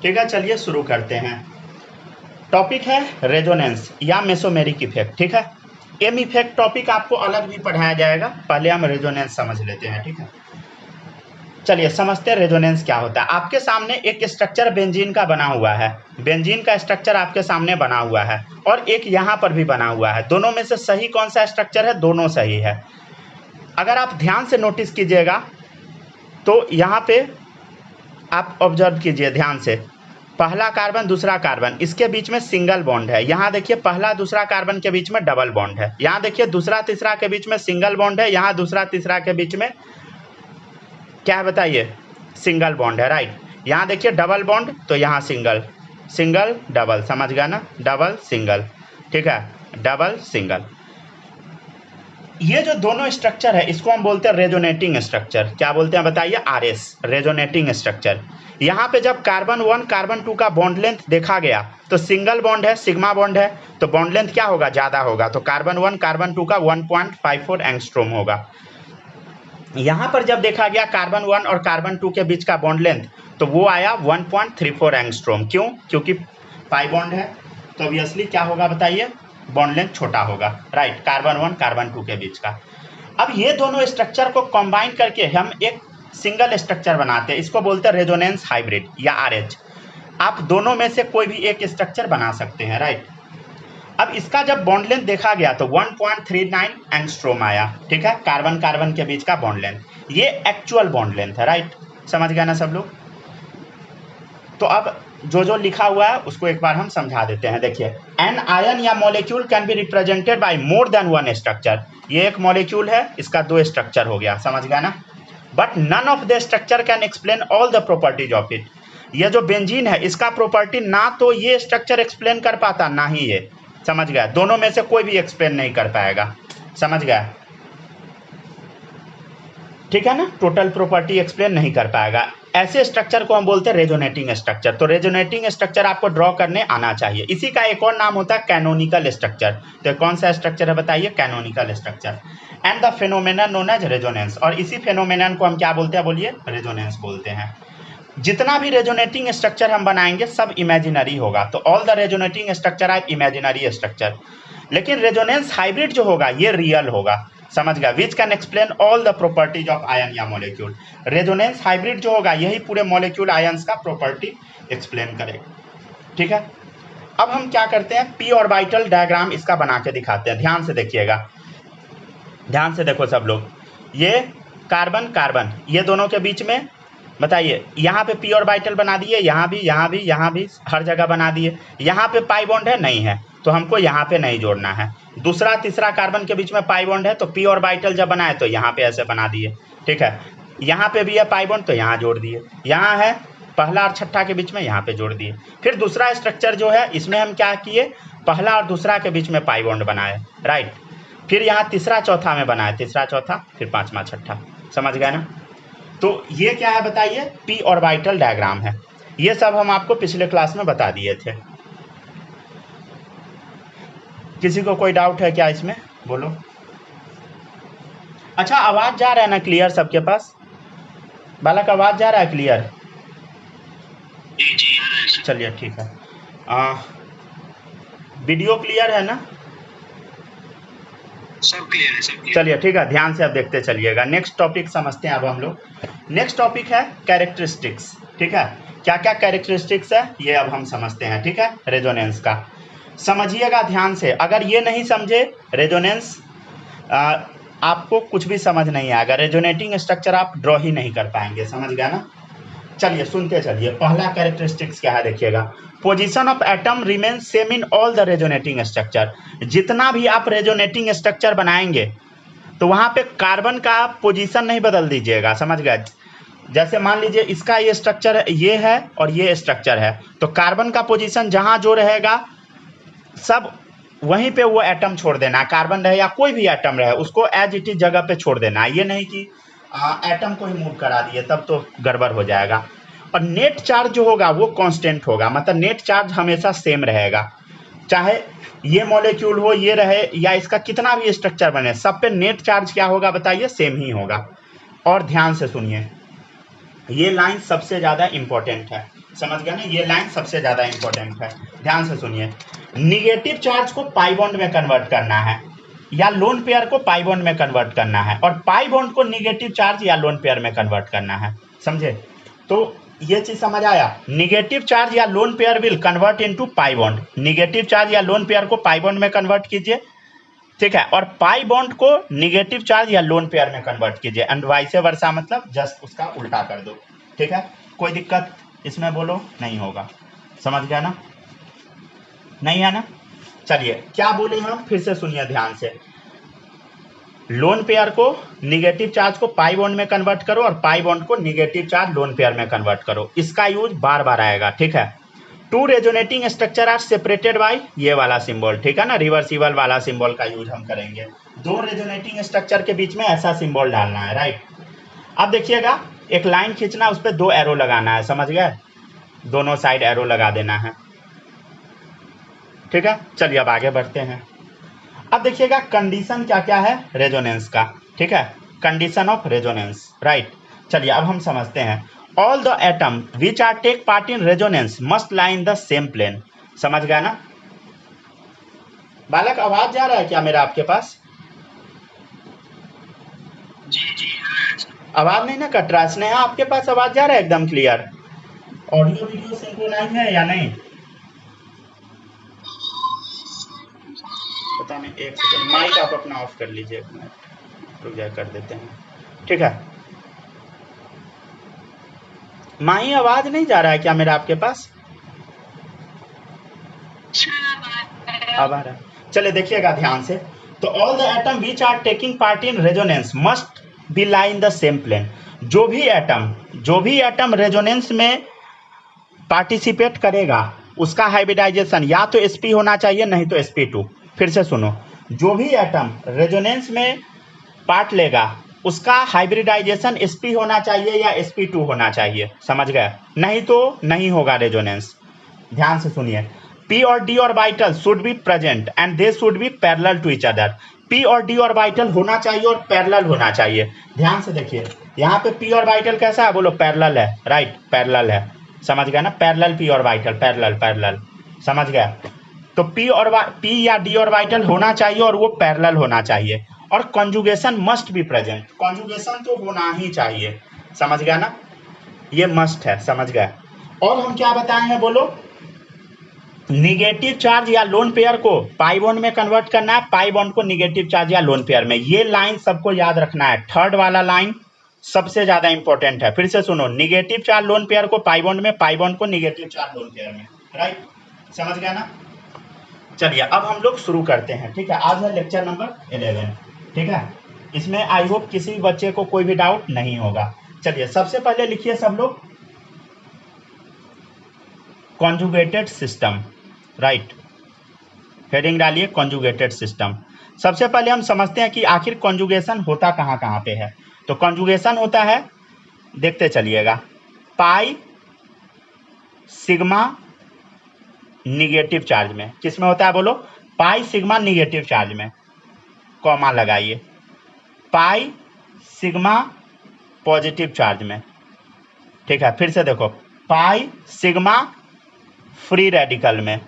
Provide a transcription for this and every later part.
ठीक है, चलिए शुरू करते हैं। टॉपिक है रेजोनेंस या मेसोमेरिक इफेक्ट। ठीक है, एम इफेक्ट टॉपिक आपको अलग भी पढ़ाया जाएगा, पहले हम रेजोनेंस समझ लेते हैं। ठीक है, चलिए समझते हैं रेजोनेंस क्या होता है। आपके सामने एक स्ट्रक्चर बेंजीन का बना हुआ है, बेंजीन का स्ट्रक्चर आपके सामने बना हुआ है और एक यहाँ पर भी बना हुआ है। दोनों में से सही कौन सा स्ट्रक्चर है? दोनों सही है। अगर आप ध्यान से नोटिस कीजिएगा तो यहाँ पे आप ऑब्जर्व कीजिए ध्यान से, पहला कार्बन दूसरा कार्बन, इसके बीच में सिंगल बॉन्ड है। यहाँ देखिए पहला दूसरा कार्बन के बीच में डबल बॉन्ड है। यहाँ देखिए दूसरा तीसरा के बीच में सिंगल बॉन्ड है, यहाँ दूसरा तीसरा के बीच में क्या है बताइए? सिंगल बॉन्ड है, राइट। यहाँ देखिए डबल बॉन्ड, तो यहाँ सिंगल सिंगल डबल, समझ गया ना? डबल सिंगल, ठीक है, डबल सिंगल। ये जो दोनों स्ट्रक्चर है इसको हम बोलते हैं रेजोनेटिंग स्ट्रक्चर। क्या बोलते हैं बताइए? RS, resonating structure. यहाँ पे जब कार्बन 1 कार्बन 2 का बॉन्ड लेंथ देखा गया तो सिंगल बॉन्ड है, सिग्मा बॉन्ड है, तो बॉन्ड लेंथ क्या होगा? ज़्यादा होगा, तो कार्बन 1 कार्बन 2 का 1.54 एंगस्ट्रोम होगा। यहाँ पर जब देखा गया कार्बन 1 और कार्बन 2 के बीच का बॉन्ड लेंथ तो वो आया 1.34 एंगस्ट्रोम। क्यों? क्योंकि पाई बॉन्ड है, तो ऑब्वियसली क्या होगा बताइए? बॉन्ड लेंथ छोटा होगा, राइट, कार्बन 1 कार्बन 2 के बीच का। अब ये दोनों स्ट्रक्चर को कंबाइन करके हम एक सिंगल स्ट्रक्चर बनाते हैं, इसको बोलते हैं रेजोनेंस हाइब्रिड या आरएच। आप दोनों में से कोई भी एक स्ट्रक्चर बना सकते हैं, राइट। अब इसका जब बॉन्ड लेंथ देखा गया तो 1.39 एंगस्ट्रोम आया, ठीक है, कार्बन कार्बन के बीच का बॉन्ड लेंथ, ये एक्चुअल बॉन्ड लेंथ है, राइट। समझ गया ना सब लोग? तो अब जो लिखा हुआ है उसको एक बार हम समझा देते हैं। देखिए, एन आयन या molecule can be represented by more than one structure. ये एक मॉलिक्यूल है, इसका 2 स्ट्रक्चर हो गया, समझ गया ना? But none of the structure can explain all the properties of it. ये जो बेंजीन है इसका प्रॉपर्टी ना तो ये स्ट्रक्चर एक्सप्लेन कर पाता, ना ही ये, समझ गया? दोनों में से कोई भी एक्सप्लेन नहीं कर पाएगा, समझ गया? ठीक है ना, टोटल प्रॉपर्टी एक्सप्लेन नहीं कर पाएगा। ऐसे स्ट्रक्चर को हम बोलते हैं रेजोनेटिंग स्ट्रक्चर। तो रेजोनेटिंग स्ट्रक्चर आपको ड्रॉ करने आना चाहिए। इसी का एक और नाम होता है कैनोनिकल स्ट्रक्चर। तो कौन सा स्ट्रक्चर है बताइए? Canonical structure. And the phenomenon known as resonance, और इसी फेनोमेनन को हम क्या बोलते हैं? बोलिए, रेजोनेंस बोलते हैं। जितना भी रेजोनेटिंग स्ट्रक्चर हम बनाएंगे सब इमेजिनरी होगा, तो all the resonating structure are imaginary structure. लेकिन रेजोनेंस हाइब्रिड जो होगा ये रियल होगा, समझ गया? Which can explain all the properties of ion या मॉलिक्यूल। रेजोनेंस हाइब्रिड जो होगा यही पूरे मॉलिक्यूल आयंस का प्रॉपर्टी एक्सप्लेन करेगा, ठीक है। अब हम क्या करते हैं, पी ऑर्बिटल डायग्राम इसका बना के दिखाते हैं। ध्यान से देखिएगा, ध्यान से देखो सब लोग। ये कार्बन कार्बन, ये दोनों के बीच में बताइए, यहाँ पे पी ऑर्बिटल बना दिए, यहाँ भी यहाँ भी यहाँ भी, हर जगह बना दिए। यहाँ पे पाई बॉन्ड है? नहीं है, तो हमको यहाँ पे नहीं जोड़ना है। दूसरा तीसरा कार्बन के बीच में पाई बॉन्ड है, तो पी ऑर्बिटल जब बनाए तो यहाँ पे ऐसे बना दिए, ठीक है। यहाँ पे भी है पाई बॉन्ड, तो यहाँ जोड़ दिए। यहाँ है पहला और छठा के बीच में, यहाँ पे जोड़ दिए। फिर दूसरा स्ट्रक्चर जो है इसमें हम क्या किए? पहला और दूसरा के बीच में पाई बॉन्ड बनाए, राइट। फिर यहाँ तीसरा चौथा में बनाए, तीसरा चौथा, फिर पाँचवा छठा, समझ गए ना? तो ये क्या है बताइए? पी ऑर्बिटल डायग्राम है। ये सब हम आपको पिछले क्लास में बता दिए थे। किसी को कोई डाउट है क्या इसमें? बोलो। अच्छा, आवाज जा रहा है ना क्लियर सबके पास? बालक आवाज जा रहा है क्लियर? चलिए ठीक है। वीडियो क्लियर है ना? सब क्लियर है, सब क्लियर। चलिए ठीक है, ध्यान से अब देखते चलिएगा। नेक्स्ट टॉपिक समझते हैं अब हम लोग। नेक्स्ट टॉपिक है कैरेक्टरिस्टिक्स, ठीक है। क्या क्या कैरेक्टरिस्टिक्स है ये अब हम समझते हैं, ठीक है, रेजोनेंस का। समझिएगा ध्यान से, अगर ये नहीं समझे रेजोनेंस आपको कुछ भी समझ नहीं आएगा। रेजोनेटिंग स्ट्रक्चर आप ड्रॉ ही नहीं कर पाएंगे, समझ गया ना? चलिए सुनते चलिए। पहला कैरेक्टरिस्टिक्स क्या है देखिएगा, position of atom remain same in all the resonating structure. जितना भी आप रेजोनेटिंग स्ट्रक्चर बनाएंगे तो वहां पे कार्बन का पोजीशन नहीं बदल दीजिएगा, समझ गए? जैसे मान लीजिए इसका ये स्ट्रक्चर ये है और ये स्ट्रक्चर है, तो कार्बन का पोजीशन जहां जो रहेगा सब वहीं पे वो एटम छोड़ देना है। कार्बन रहे या कोई भी एटम रहे उसको एज इट इज जगह पे छोड़ देना है। ये नहीं कि एटम को ही मूव करा दिए, तब तो गड़बड़ हो जाएगा। और नेट चार्ज जो होगा वो कांस्टेंट होगा, मतलब नेट चार्ज हमेशा सेम रहेगा, चाहे ये मॉलिक्यूल हो, ये रहे, या इसका कितना भी स्ट्रक्चर बने, सब पे नेट चार्ज क्या होगा बताइए? सेम ही होगा। और ध्यान से सुनिए, ये लाइन सबसे ज़्यादा इंपॉर्टेंट है। समझ गया ना, ये लाइन सबसे ज्यादा इंपॉर्टेंट है, ध्यान से सुनिए। निगेटिव चार्ज को पाई बॉन्ड में कन्वर्ट करना है या लोन पेयर को पाई बॉन्ड में कन्वर्ट करना है, और पाई बॉन्ड को निगेटिव चार्ज या लोन पेयर में कन्वर्ट करना है, समझे? तो ये चीज समझ आया, निगेटिव चार्ज या lone pair will convert into pi bond, negative charge या लोन पेयर को पाई बॉन्ड में कन्वर्ट कीजिए, ठीक है, और पाई बॉन्ड को निगेटिव चार्ज या लोन पेयर में कन्वर्ट कीजिए, एंड वाइस वर्सा, मतलब जस्ट उसका उल्टा कर दो, ठीक है। कोई दिक्कत इसमें बोलो नहीं होगा, समझ गया ना, नहीं है ना? चलिए क्या बोले हम, फिर से सुनिए ध्यान से। लोन पेयर को निगेटिव चार्ज को पाई बॉन्ड में कन्वर्ट करो और पाई बॉन्ड को निगेटिव चार्ज लोन पेयर में कन्वर्ट करो, इसका यूज बार बार आएगा, ठीक है। Two resonating structure are separated by ये वाला सिंबल, ठीक है ना, रिवर्सिबल वाला सिंबल का यूज हम करेंगे। दो रेजोनेटिंग स्ट्रक्चर के बीच में ऐसा सिंबल डालना है, राइट। अब देखिएगा, एक लाइन खींचना, उस पर दो एरो लगाना है, समझ गए, दोनों साइड एरो लगा देना है, ठीक है। चलिए अब आगे बढ़ते हैं। अब देखिएगा कंडीशन क्या क्या है रेजोनेंस का, ठीक है, कंडीशन ऑफ रेजोनेंस, राइट। चलिए अब हम समझते हैं। All the atom which are take part in resonance must lie in the same plane, समझ गया ना बालक? आवाज जा रहा है क्या मेरा आपके पास? जी आवाज नहीं ना कट रहा? स्नेहा आपके पास आवाज जा रहा है एकदम क्लियर? ऑडियो वीडियो सिंक्रोनाइज है या नहीं? पता नहीं, एक सेकंड, माइक आप अपना ऑफ कर लीजिए, एक मिनट रुक जाए, कर देते हैं, ठीक है। माही आवाज नहीं जा रहा है क्या मेरा आपके पास? अब आ रहा है, चले देखिएगा ध्यान से। तो all the atom which are taking part in resonance must be lie in the same plane, जो भी एटम रेजोनेंस में पार्टिसिपेट करेगा उसका हाइब्रिडाइजेशन या तो sp होना चाहिए, नहीं तो sp2। फिर से सुनो, जो भी एटम रेजोनेंस में पार्ट लेगा उसका हाइब्रिडाइजेशन sp होना चाहिए या sp2 होना चाहिए, समझ गए? नहीं तो नहीं होगा रेजोनेंस। ध्यान से सुनिए, p और d orbital should be present and they should be parallel to each other. p और d ऑर्बिटल होना चाहिए और पैरेलल होना चाहिए। ध्यान से देखिए, यहाँ पे p ऑर्बिटल कैसा है, बोलो पैरेलल है, राइट, पैरेलल है, समझ गया ना, पैरेलल p ऑर्बिटल, पैरेलल, समझ गया? तो p या d ऑर्बिटल होना चाहिए और वो पैरेलल होना चाहिए, और conjugation must be present, conjugation तो होना ही चाहिए, समझ गया ना, ये मस्ट है, समझ गया? और हम क्या बताए हैं बोलो, निगेटिव चार्ज या लोन पेयर को पाई बॉन्ड में कन्वर्ट करना है, पाई बॉन्ड को निगेटिव चार्ज या लोन पेयर में। ये लाइन सबको याद रखना है, थर्ड वाला लाइन सबसे ज्यादा इंपॉर्टेंट है। फिर से सुनो, निगेटिव चार्ज लोन पेयर को पाई बॉन्ड में, पाई बॉन्ड को निगेटिव चार्ज लोन पेयर में, राइट, समझ गया ना? चलिए अब हम लोग शुरू करते हैं, ठीक है। आज है लेक्चर नंबर 11, ठीक है। इसमें आई होप किसी भी बच्चे को कोई भी डाउट नहीं होगा। चलिए सबसे पहले लिखिए सब लोग कॉन्जुगेटेड सिस्टम, राइट, हेडिंग डालिए कॉन्जुगेटेड सिस्टम। सबसे पहले हम समझते हैं कि आखिर कॉन्जुगेशन होता कहाँ कहाँ पे है। तो कॉन्जुगेशन होता है, देखते चलिएगा, पाई सिग्मा निगेटिव चार्ज में। किसमें होता है बोलो? पाई सिग्मा निगेटिव चार्ज में, कॉमा लगाइए, पाई सिग्मा पॉजिटिव चार्ज में, ठीक है। फिर से देखो, पाई सिग्मा फ्री रेडिकल में,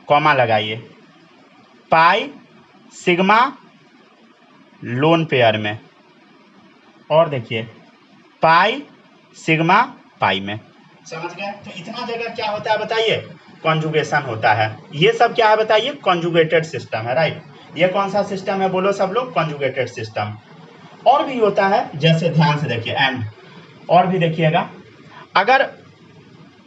कॉमा लगाइए, पाई सिग्मा लोन पेयर में, और देखिए पाई सिग्मा पाई में, समझ गए? तो इतना जगह क्या होता है बताइए? कॉन्जुगेशन होता है। ये सब क्या है बताइए? कॉन्जुगेटेड सिस्टम है, राइट। ये कौन सा सिस्टम है बोलो सब लोग? Conjugated system. और भी होता है, जैसे ध्यान से देखिए, एंड और भी देखिएगा, अगर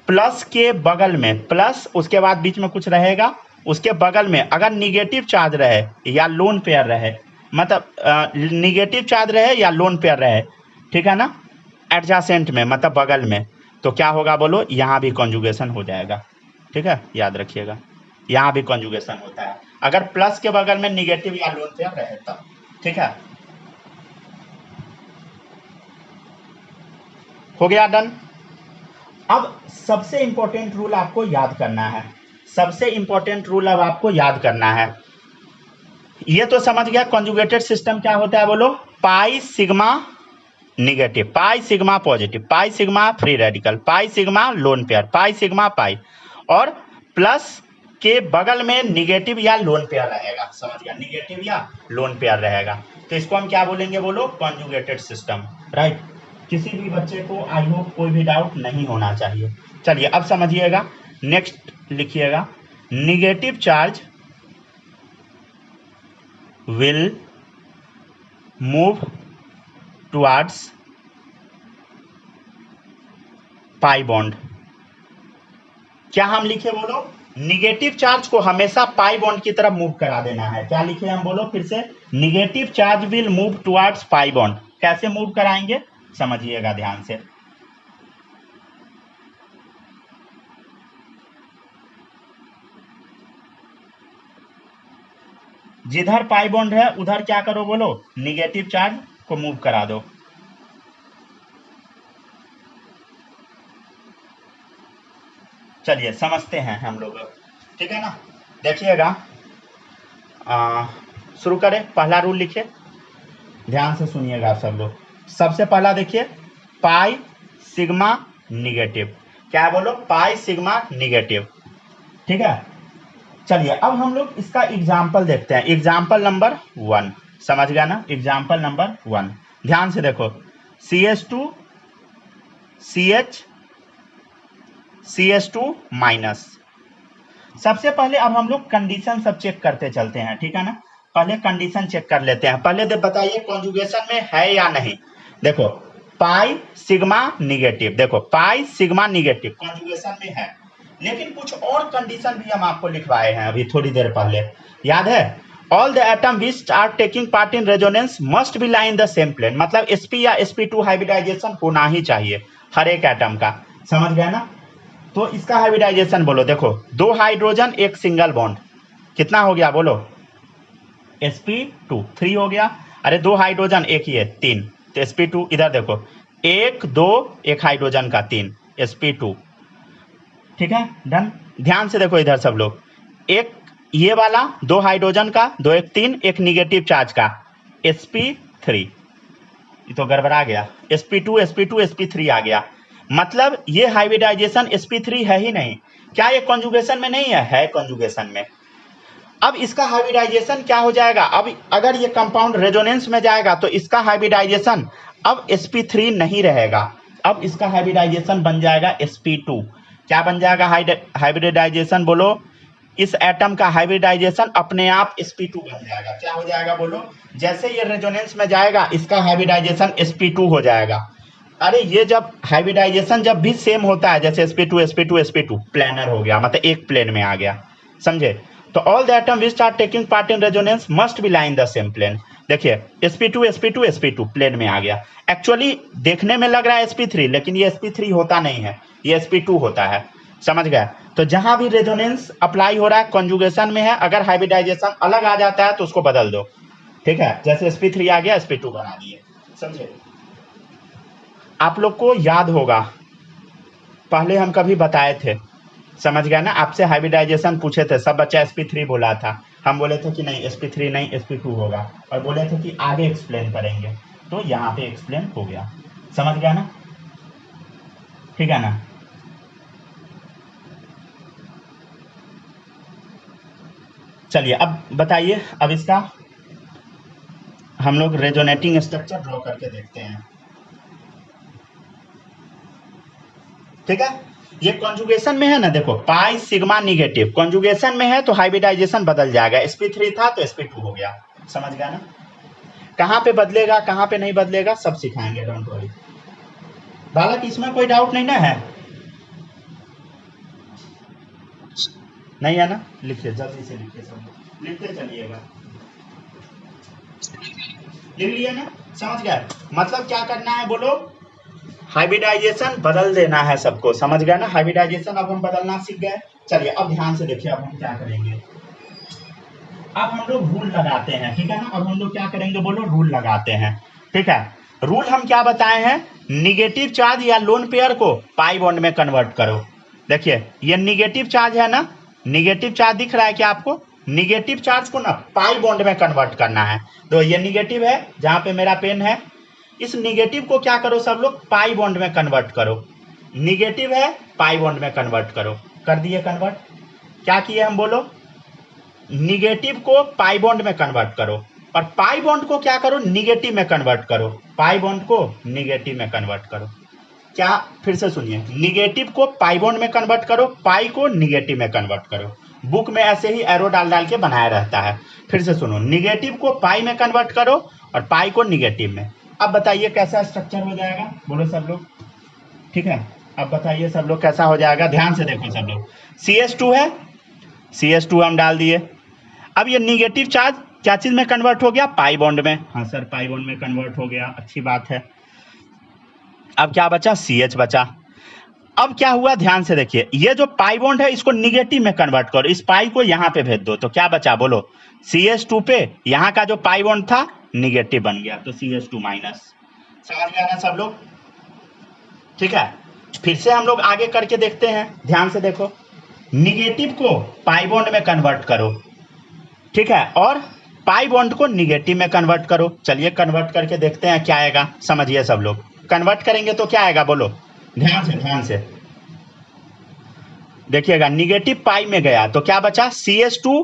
प्लस के बगल में, प्लस उसके बाद बीच में कुछ रहेगा, उसके बगल में अगर निगेटिव चार्ज रहे या लोन पेयर रहे, मतलब निगेटिव चार्ज रहे या लोन पेयर रहे, ठीक है ना, एडजासेंट में मतलब बगल में, तो क्या होगा बोलो? यहाँ भी कॉन्जुगेशन हो जाएगा, ठीक है, याद रखिएगा, यहाँ भी कॉन्जुगेशन होता है अगर प्लस के बगल में निगेटिव या लोन पेयर रहे तब, ठीक है। हो गया डन। अब सबसे इंपॉर्टेंट रूल आपको याद करना है, सबसे इंपॉर्टेंट रूल अब आपको याद करना है। ये तो समझ गया कॉन्जुगेटेड सिस्टम क्या होता है बोलो? Pi sigma negative, pi sigma positive, pi sigma free radical, pi sigma loan pair, pi sigma pi, और प्लस के बगल में निगेटिव या लोन पेयर रहेगा, समझ गया, निगेटिव या लोन पेयर रहेगा। तो इसको हम क्या बोलेंगे बोलो, कॉन्जुगेटेड सिस्टम, राइट। किसी भी बच्चे को आई होप कोई भी डाउट नहीं होना चाहिए। चलिए अब समझिएगा, नेक्स्ट लिखिएगा, negative charge will move towards pi bond. क्या हम लिखे बोलो, निगेटिव चार्ज को हमेशा पाई बॉन्ड की तरफ मूव करा देना है। क्या लिखे हम बोलो फिर से, negative charge will move towards pi bond. कैसे मूव कराएंगे समझिएगा ध्यान से। जिधर पाई बॉन्ड है उधर क्या करो बोलो, निगेटिव चार्ज को मूव करा दो। चलिए समझते हैं हम लोग, ठीक है ना। देखिएगा, शुरू करें, पहला रूल लिखिए, ध्यान से सुनिएगा सब लोग। सबसे पहला देखिए, पाई सिग्मा निगेटिव, क्या बोलो, पाई सिग्मा निगेटिव, ठीक है। चलिए अब हम लोग इसका एग्जाम्पल देखते हैं, एग्जाम्पल नंबर 1, समझ गया ना, एग्जाम्पल नंबर 1, ध्यान से देखो, CH2 CH CH2 माइनस। सबसे पहले अब हम लोग कंडीशन सब चेक करते चलते हैं, ठीक है ना। पहले कंडीशन चेक कर लेते हैं, पहले बताइए कॉन्जुगेशन में है या नहीं। देखो पाई सिग्मा निगेटिव, देखो पाई सिग्मा निगेटिव कॉन्जुगेशन में है, लेकिन कुछ और कंडीशन भी हम आपको लिखवाए हैं अभी थोड़ी देर पहले, याद है। All the atom which are taking part in resonance must be lie in the same plane, मतलब sp या sp2 हाइब्रिडाइजेशन होना ही चाहिए हर एक एटम का, समझ गया ना। तो इसका हाइब्रिडाइजेशन बोलो, देखो 2 हाइड्रोजन एक सिंगल बॉन्ड, कितना हो गया बोलो, sp2 3 हो गया। अरे 2 हाइड्रोजन एक ही है 3, तो sp2, इधर देखो 1 2 एक हाइड्रोजन का 3 sp2, ठीक है, डन। ध्यान से देखो इधर सब लोग, एक ये वाला 2 हाइड्रोजन का 2 1 3 एक निगेटिव चार्ज का sp3, ये तो गड़बड़ा गया, sp2 sp2 sp3 आ गया, मतलब ये हाइब्रिडाइजेशन sp3 है ही नहीं। क्या ये कॉन्जुगेशन में नहीं है, है कॉन्जुगेशन में। अब इसका हाइब्रिडाइजेशन क्या हो जाएगा, अब अगर ये कंपाउंड रेजोनेंस में जाएगा तो इसका हाइब्रिडाइजेशन अब sp3 नहीं रहेगा, अब इसका हाइब्रिडाइजेशन बन जाएगा sp2। क्या बन जाएगा हाइब्रिडाइजेशन बोलो, इस एटम का हाइब्रिडाइजेशन अपने आप sp2 बन जाएगा। क्या हो जाएगा बोलो, जैसे ये रेजोनेंस में जाएगा इसका हाइब्रिडाइजेशन sp2 हो जाएगा। अरे ये जब हाइब्रिडाइजेशन जब भी सेम होता है, जैसे sp2 sp2 sp2 प्लेनर हो गया, मतलब एक प्लेन में आ गया, समझे। तो all the atom which are taking part in resonance must be lie in the same plane. देखिए sp2 sp2 sp2 प्लेन में आ गया। एक्चुअली देखने में लग रहा है sp3, लेकिन ये sp3 होता नहीं है, ये sp2 होता है, समझ गए। तो जहां भी रेजोनेंस अप्लाई हो रहा है कॉन्जुगेशन में है, अगर हाइब्रिडाइजेशन अलग आ जाता है तो उसको बदल दो, ठीक है। जैसे sp3 आ गया sp2 बना दिए, समझे। आप लोग को याद होगा पहले हम कभी बताए थे, समझ गया ना, आपसे हाइब्रिडाइजेशन पूछे थे, सब बच्चा sp3 बोला था, हम बोले थे कि नहीं sp3 नहीं sp2 होगा, और बोले थे कि आगे एक्सप्लेन करेंगे, तो यहाँ पे एक्सप्लेन हो गया, समझ गया ना, ठीक है ना। चलिए अब बताइए, अब इसका हम लोग रेजोनेटिंग स्ट्रक्चर ड्रॉ करके देखते हैं, ठीक है। ये कॉन्जुगेशन में है ना, देखो पाई सिग्मा निगेटिव कॉन्जुगेशन में है तो हाइब्रिडाइजेशन बदल जाएगा, sp3 था तो sp2 हो गया, समझ गया ना। कहाँ पे बदलेगा कहाँ पे नहीं बदलेगा सब सिखाएंगे, डोंट वरी। बालक इसमें कोई डाउट नहीं ना है, नहीं है ना, लिखिए जल्दी से लिखिए, सब लिखते चलिएगा, लिख लिया ना, समझ गया। मतलब क्या करना है बोलो, हाइब्रिडाइजेशन बदल देना है सबको, समझ गया ना, हाइब्रिडाइजेशन अब हम बदलना सीख गए। चलिए अब ध्यान से देखिए, अब हम क्या करेंगे, अब हम लोग रूल लगाते हैं, ठीक है ना। अब हम लोग क्या करेंगे बोलो, रूल लगाते हैं, ठीक है। रूल हम क्या बताए हैं, निगेटिव चार्ज या लोन पेयर को पाई बॉन्ड में कन्वर्ट करो। देखिए ये निगेटिव चार्ज है ना, निगेटिव चार्ज दिख रहा है क्या आपको, निगेटिव चार्ज को ना पाई बॉन्ड में कन्वर्ट करना है। तो ये निगेटिव है, जहां पे मेरा पेन है इस निगेटिव को क्या करो सब लोग, पाई बॉन्ड में कन्वर्ट करो। निगेटिव है, पाई बॉन्ड में कन्वर्ट करो। कर दिए कन्वर्ट। क्या किए हम, बोलो। निगेटिव को पाई बॉन्ड में कन्वर्ट करो और पाई बॉन्ड को क्या करो, निगेटिव में कन्वर्ट करो। पाई बॉन्ड को निगेटिव में कन्वर्ट करो। क्या, फिर से सुनिए, निगेटिव को पाई बॉन्ड में कन्वर्ट करो, पाई को निगेटिव में कन्वर्ट करो। बुक में ऐसे ही एरो डाल डाल के बनाया रहता है। फिर से सुनो, निगेटिव को पाई में कन्वर्ट करो और पाई को निगेटिव में। अब बताइए कैसा स्ट्रक्चर हो जाएगा, बोलो सब लोग। ठीक है, अब बताइए सब लोग कैसा हो जाएगा, ध्यान से देखो सब लोग। CH2 है, CH2 हम डाल दिए। अब ये निगेटिव चार्ज क्या चीज में कन्वर्ट हो गया, पाई बॉन्ड में। हाँ सर, पाई बॉन्ड में कन्वर्ट हो गया, अच्छी बात है। अब क्या बचा, CH बचा। अब क्या हुआ, ध्यान से देखिए, ये जो पाई बॉन्ड है इसको निगेटिव में कन्वर्ट करो, इस पाई को यहां पे भेज दो, तो क्या बचा, बोलो। CH2 पे यहां का जो पाई बॉन्ड था निगेटिव बन गया, तो CH2 माइनस। समझ गया ना सब लोग। ठीक है, फिर से हम लोग आगे करके देखते हैं, ध्यान से देखो। निगेटिव को पाई बॉन्ड में कन्वर्ट करो, ठीक है, और पाई बॉन्ड को निगेटिव में कन्वर्ट करो। चलिए कन्वर्ट करके देखते हैं क्या आएगा, समझिए सब लोग। कन्वर्ट करेंगे तो क्या आएगा, बोलो ध्यान से देखिएगा। निगेटिव पाई में गया तो क्या बचा, CH2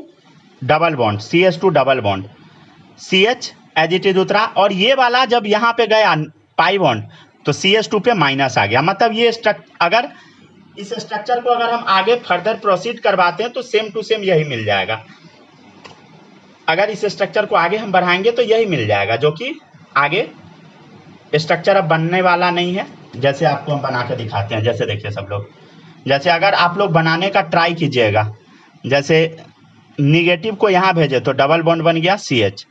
double bond, CH2 double bond, CH as it is उतरा, और ये वाला जब यहाँ पे गया पाई बॉन्ड तो CH2 पे माइनस आ गया। मतलब ये अगर इस स्ट्रक्चर को अगर हम आगे फर्दर प्रोसीड करवाते हैं तो सेम टू सेम यही मिल जाएगा। अगर इस स्ट्रक्चर को आगे हम बढ़ाएंगे तो यही मिल जाएगा, जो कि आगे स्ट्रक्चर अब बनने वाला नहीं है। जैसे आपको हम बना के दिखाते हैं, जैसे देखिए सब लोग, जैसे अगर आप लोग बनाने का ट्राई कीजिएगा, जैसे निगेटिव को यहाँ भेजे तो डबल बॉन्ड बन गया CH,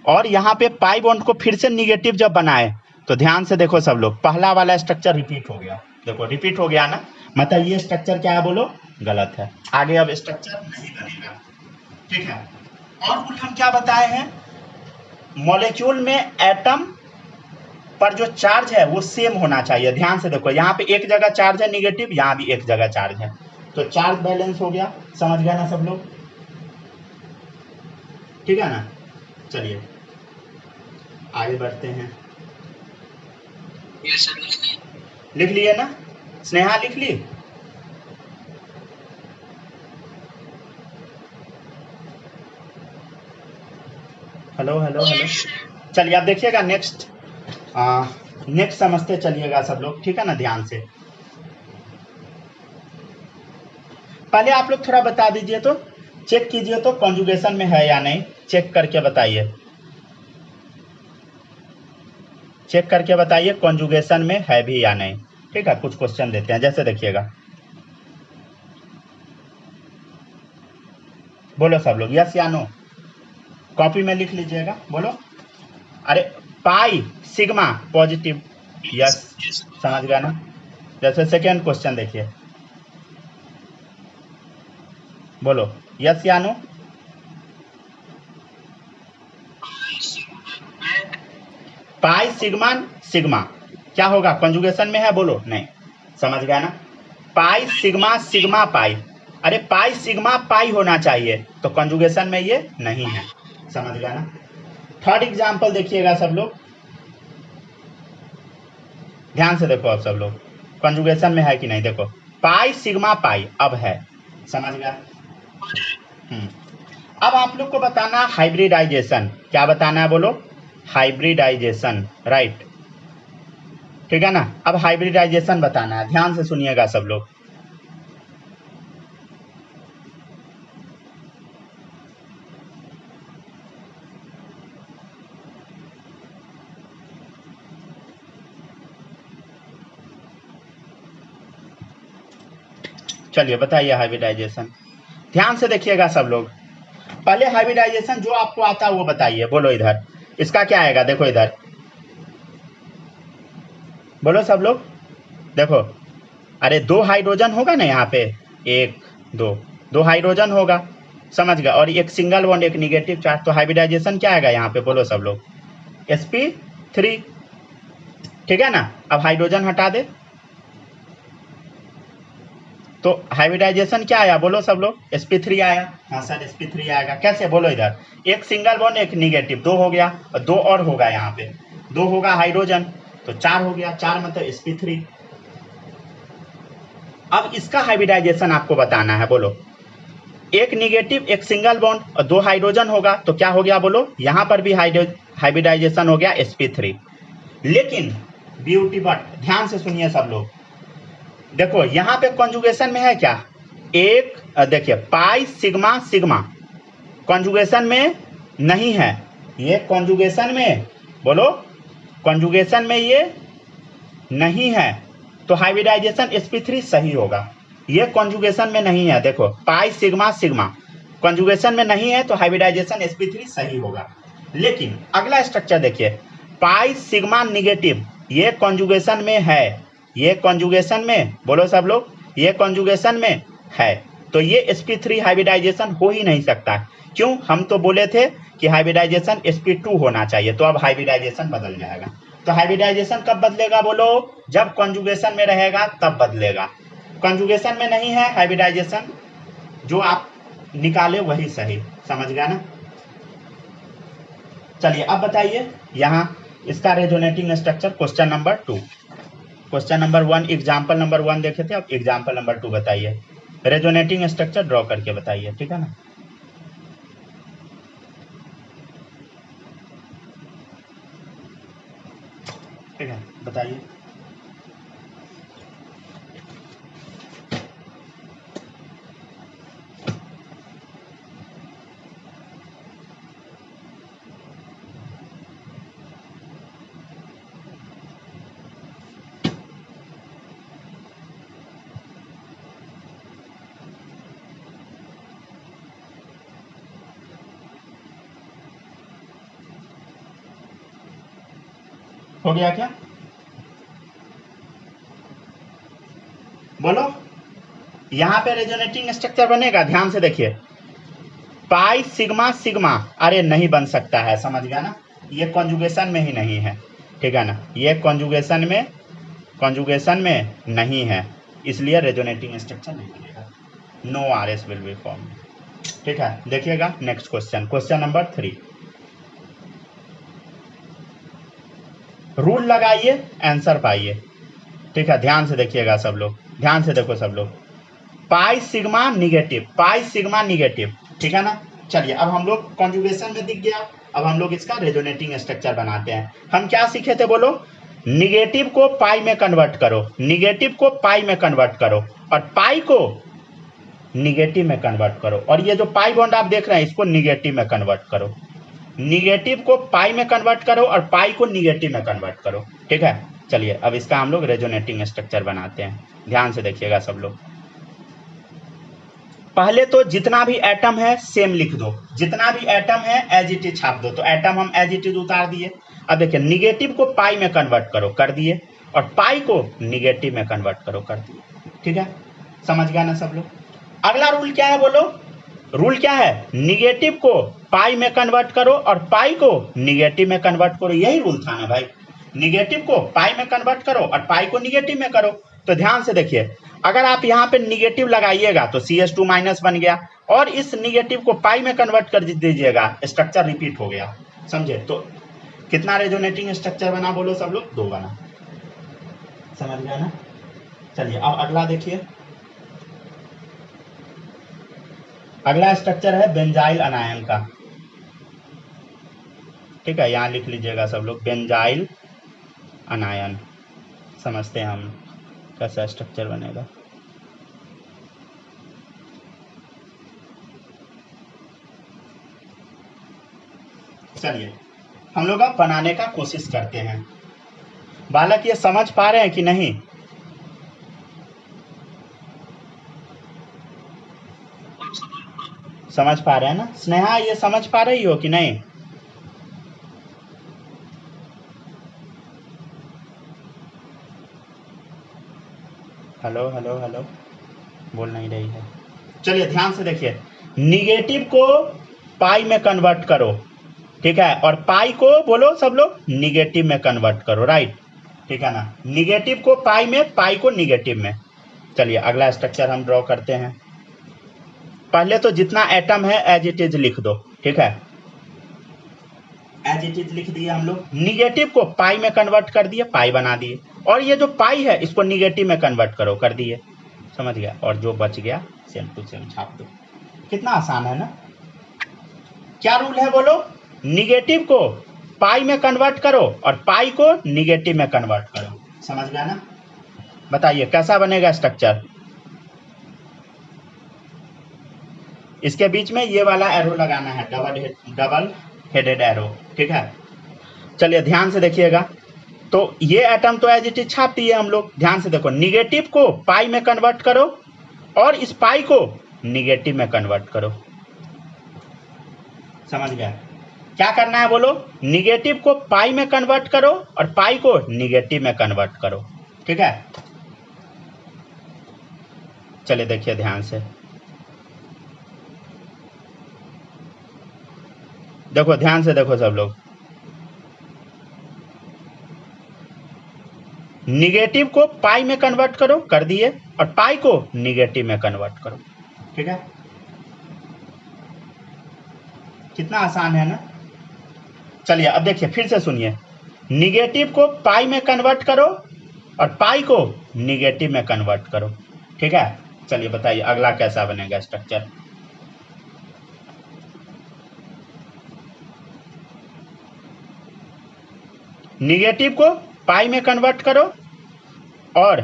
और यहाँ पे पाई बॉन्ड को फिर से निगेटिव जब बनाए तो ध्यान से देखो सब लोग, पहला वाला स्ट्रक्चर रिपीट हो गया। देखो रिपीट हो गया ना, मतलब ये स्ट्रक्चर क्या है, बोलो गलत है, आगे अब स्ट्रक्चर नहीं बनेगा। ठीक है, और कुछ हम क्या बताए हैं, मॉलिक्यूल में एटम पर जो चार्ज है वो सेम होना चाहिए। ध्यान से देखो, यहाँ पे एक जगह चार्ज है निगेटिव, यहाँ भी एक जगह चार्ज है, तो चार्ज बैलेंस हो गया। समझ गया ना सब लोग, ठीक है ना। चलिए आगे बढ़ते हैं। लिख लिए ना, स्नेहा लिख ली। Hello hello hello. चलिए अब देखिएगा नेक्स्ट समझते चलिएगा सब लोग, ठीक है ना, ध्यान से। पहले आप लोग थोड़ा बता दीजिए, तो चेक कीजिए तो कॉन्जुगेशन में है या नहीं, चेक करके बताइए, चेक करके बताइए कॉन्जुगेशन में है भी या नहीं। ठीक है, कुछ क्वेश्चन देते हैं, जैसे देखिएगा, बोलो सब लोग यस या नो, कॉपी में लिख लीजिएगा, बोलो। अरे पाई सिग्मा पॉजिटिव, यस, समझ गया ना। जैसे सेकेंड क्वेश्चन देखिए, बोलो यस या नो। पाई सिग्मा सिग्मा क्या होगा, कॉन्जुगेशन में है, बोलो नहीं, समझ गया ना। पाई सिग्मा सिग्मा पाई, अरे पाई सिग्मा पाई होना चाहिए, तो कॉन्जुगेशन में ये नहीं है, समझ गया ना। थर्ड एग्जाम्पल देखिएगा सब लोग, ध्यान से देखो अब सब लोग, कॉन्जुगेशन में है कि नहीं, देखो पाई सिग्मा पाई अब है, समझ गया। अब आप लोग को बताना हाइब्रिडाइजेशन, क्या बताना है, बोलो हाइब्रिडाइजेशन, राइट, ठीक है ना। अब हाइब्रिडाइजेशन बताना है, ध्यान से सुनिएगा सब लोग। चलिए बताइए हाइब्रिडाइजेशन, ध्यान से देखिएगा सब लोग। पहले हाइब्रिडाइजेशन जो आपको आता है वो बताइए, बोलो इधर, इसका क्या आएगा, देखो इधर, बोलो सब लोग, देखो, अरे दो हाइड्रोजन होगा ना यहाँ पे, एक दो हाइड्रोजन होगा, समझ गया, और एक सिंगल बॉन्ड, एक निगेटिव चार्ज, तो हाइब्रिडाइजेशन क्या आएगा यहाँ पे, बोलो सब लोग sp3, ठीक है ना। अब हाइड्रोजन हटा दे तो हाइब्रिडाइजेशन क्या आया, बोलो सब लोग sp3 आया। हाँ सर sp3 आएगा, कैसे, बोलो इधर, एक सिंगल बॉन्ड एक निगेटिव, दो हो गया, और दो और होगा यहाँ पे, 2 होगा हाइड्रोजन, तो 4 हो गया, 4 मतलब sp3। अब इसका हाइब्रिडाइजेशन आपको बताना है, बोलो। एक निगेटिव, एक सिंगल बॉन्ड और 2 हाइड्रोजन होगा, तो क्या हो गया बोलो, यहां पर भी हाइब्रिडाइजेशन हो गया sp3। लेकिन ब्यूटी बट ध्यान से सुनिए सब लोग, देखो यहां पे कॉन्जुगेशन में है क्या, एक देखिए पाई सिग्मा सिग्मा कॉन्जुगेशन में नहीं है, ये कॉन्जुगेशन में, बोलो कॉन्जुगेशन में ये नहीं है, तो हाइब्रिडाइजेशन sp3 सही होगा। ये कॉन्जुगेशन में नहीं है, देखो पाई सिग्मा सिग्मा कॉन्जुगेशन में नहीं है, तो हाइब्रिडाइजेशन sp3 सही होगा। लेकिन अगला स्ट्रक्चर देखिए, पाई सिग्मा निगेटिव, ये कॉन्जुगेशन में है, ये कॉन्जुगेशन में, बोलो सब लोग, ये कॉन्जुगेशन में है, तो ये sp3 हाइब्रिडाइजेशन हो ही नहीं सकता। क्यों, हम तो बोले थे कि हाइब्रिडाइजेशन sp2 होना चाहिए, तो अब हाइब्रिडाइजेशन बदल जाएगा। तो हाइब्रिडाइजेशन कब बदलेगा बोलो, जब कॉन्जुगेशन में रहेगा तब बदलेगा। कॉन्जुगेशन में नहीं है हाइब्रिडाइजेशन, जो आप निकाले वही सही, समझ गया ना। चलिए अब बताइए यहाँ इसका resonating structure, question number 2। Question number 1 example number 1 देखे थे, अब एग्जाम्पल नंबर 2 बताइए, रेजोनेटिंग स्ट्रक्चर ड्रॉ करके बताइए, ठीक है ना। ठीक है, बताइए। हो गया क्या, बोलो। यहां पे रेजोनेटिंग स्ट्रक्चर बनेगा, ध्यान से देखिए, पाई सिग्मा सिग्मा, अरे नहीं बन सकता है, समझ गया ना, ये कॉन्जुगेशन में ही नहीं है, ठीक है ना, ये कॉन्जुगेशन में नहीं है, इसलिए रेजोनेटिंग स्ट्रक्चर नहीं बनेगा, no RS will be form. ठीक है, देखिएगा next question, question number 3। Rule लगाइए, आंसर पाइए, ठीक है, ध्यान से देखिएगा सब लोग, ध्यान से देखो सब लोग, pi sigma negative, pi sigma negative, ठीक है ना। चलिए अब हम लोग कॉन्जुगेशन में दिख गया, अब हम लोग इसका रेजोनेटिंग स्ट्रक्चर बनाते हैं। हम क्या सीखे थे बोलो, निगेटिव को पाई में कन्वर्ट करो, निगेटिव को पाई में कन्वर्ट करो, और पाई को निगेटिव में कन्वर्ट करो, और ये जो पाई बॉन्ड आप देख रहे हैं इसको निगेटिव में कन्वर्ट करो, निगेटिव को पाई में कन्वर्ट करो और पाई को निगेटिव में कन्वर्ट करो, ठीक है। चलिए अब इसका हम लोग रेजोनेटिंग स्ट्रक्चर बनाते हैं, ध्यान से देखिएगा सब लोग। पहले तो जितना भी एटम है सेम लिख दो, जितना भी एटम है एज इट इज छाप दो, तो एटम हम एज इट इज उतार दिए। अब देखिए निगेटिव को पाई में कन्वर्ट करो, कर दिए, और पाई को निगेटिव में कन्वर्ट करो, कर दिए, ठीक है, समझ गया ना सब लोग। अगला रूल क्या है बोलो, रूल क्या है, निगेटिव को पाई में कन्वर्ट करो और पाई को निगेटिव में कन्वर्ट करो, यही रूल था ना भाई, निगेटिव को पाई में कन्वर्ट करो और पाई को निगेटिव में करो। तो ध्यान से देखिए, अगर आप यहाँ पे निगेटिव लगाइएगा तो CH2 माइनस बन गया, और इस निगेटिव को पाई में कन्वर्ट कर दीजिएगा, स्ट्रक्चर रिपीट हो गया, समझे। तो कितना रेजोनेटिंग स्ट्रक्चर बना बोलो सब लोग, 2 बना, समझ गया ना। चलिए अब अगला देखिए, अगला स्ट्रक्चर है बेंजाइल अनायन का, ठीक है, यहाँ लिख लीजिएगा सब लोग, बेंजाइल अनायन, समझते हैं हम कैसा स्ट्रक्चर बनेगा। चलिए हम लोग अब बनाने का कोशिश करते हैं, बालक ये समझ पा रहे हैं कि नहीं, समझ पा रहे हैं ना, स्नेहा ये समझ पा रही हो कि नहीं। हेलो हेलो हेलो, बोल नहीं रही है। चलिए ध्यान से देखिए, निगेटिव को पाई में कन्वर्ट करो, ठीक है, और पाई को बोलो सब लोग निगेटिव में कन्वर्ट करो, राइट, ठीक है ना, निगेटिव को पाई में, पाई को निगेटिव में। चलिए अगला स्ट्रक्चर हम ड्रॉ करते हैं, पहले तो जितना एटम है एज इट इज लिख दो, ठीक है, एज इट इज लिख दिए हम लोग। निगेटिव को पाई में कन्वर्ट कर दिए, पाई बना दिए, और ये जो पाई है इसको निगेटिव में कन्वर्ट करो, कर दिए, समझ गया। और जो बच गया सेम टू सेम छाप दो। कितना आसान है ना। क्या रूल है बोलो, निगेटिव को पाई में कन्वर्ट करो और पाई को निगेटिव में कन्वर्ट करो, समझ गया ना। बताइए कैसा बनेगा स्ट्रक्चर। इसके बीच में ये वाला एरो लगाना है, डबल हेडेड एरो, ठीक है। चलिए ध्यान से देखिएगा। तो ये एटम तो एज इट इज छाप दिए हम लोग। ध्यान से देखो, निगेटिव को पाई में कन्वर्ट करो और इस पाई को निगेटिव में कन्वर्ट करो, समझ गया। क्या करना है बोलो, निगेटिव को पाई में कन्वर्ट करो और पाई को निगेटिव में कन्वर्ट करो, ठीक है। चलिए देखिए ध्यान से, देखो ध्यान से देखो सब लोग। निगेटिव को पाई में कन्वर्ट करो, कर दिए, और पाई को निगेटिव में कन्वर्ट करो, ठीक है। कितना आसान है ना। चलिए अब देखिए फिर से सुनिए, निगेटिव को पाई में कन्वर्ट करो और पाई को निगेटिव में कन्वर्ट करो, ठीक है। चलिए बताइए अगला कैसा बनेगा स्ट्रक्चर। निगेटिव को पाई में कन्वर्ट करो और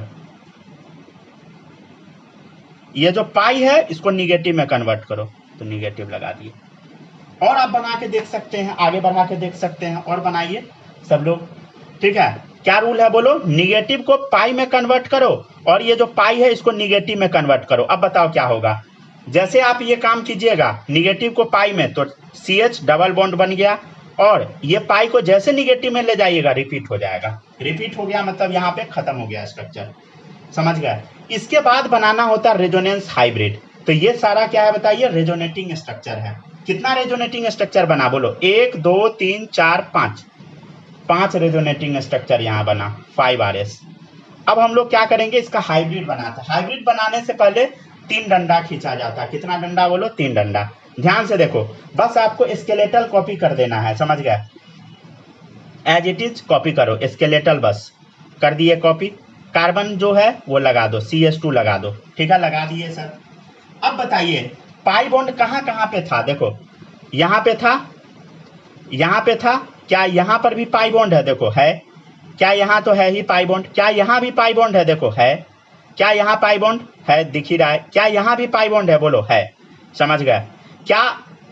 ये जो पाई है इसको निगेटिव में कन्वर्ट करो, तो निगेटिव लगा दिए। और आप बना के देख सकते हैं, आगे बढ़ा के देख सकते हैं, और बनाइए सब लोग, ठीक है। क्या रूल है बोलो, निगेटिव को पाई में कन्वर्ट करो और ये जो पाई है इसको निगेटिव में कन्वर्ट करो। अब बताओ क्या होगा। जैसे आप ये काम कीजिएगा निगेटिव को पाई में, तो CH डबल बॉन्ड बन गया, और ये पाई को जैसे निगेटिव में ले जाइएगा रिपीट हो जाएगा। रिपीट हो गया मतलब यहाँ पे खत्म हो गया स्ट्रक्चर, समझ गए। इसके बाद बनाना होता है रेजोनेंस हाइब्रिड। तो ये सारा क्या है बताइए, रेजोनेटिंग स्ट्रक्चर है। कितना रेजोनेटिंग स्ट्रक्चर बना बोलो, 1 2 3 4 5, 5 रेजोनेटिंग स्ट्रक्चर यहाँ बना, 5RS। अब हम लोग क्या करेंगे, इसका हाइब्रिड बनाते हैं। हाइब्रिड बनाने से पहले 3 डंडा खींचा जाता है। कितना डंडा बोलो, 3 डंडा। ध्यान से देखो, बस आपको स्केलेटल कॉपी कर देना है, समझ गए। एज इट इज कॉपी करो, स्केलेटल बस कर दिए कॉपी। कार्बन जो है वो लगा दो, CH2 लगा दो, ठीक है, लगा दिए सर। अब बताइए पाई बॉन्ड कहाँ कहाँ पे था, देखो यहाँ पे था, यहाँ पे था, क्या यहाँ पर भी पाई बॉन्ड है, देखो है, क्या यहाँ तो है ही पाई बॉन्ड, क्या यहाँ भी पाई बॉन्ड है, देखो है, क्या यहाँ पाई बॉन्ड है, दिख ही रहा है, क्या यहाँ भी पाई बॉन्ड है, बोलो है, समझ गए। क्या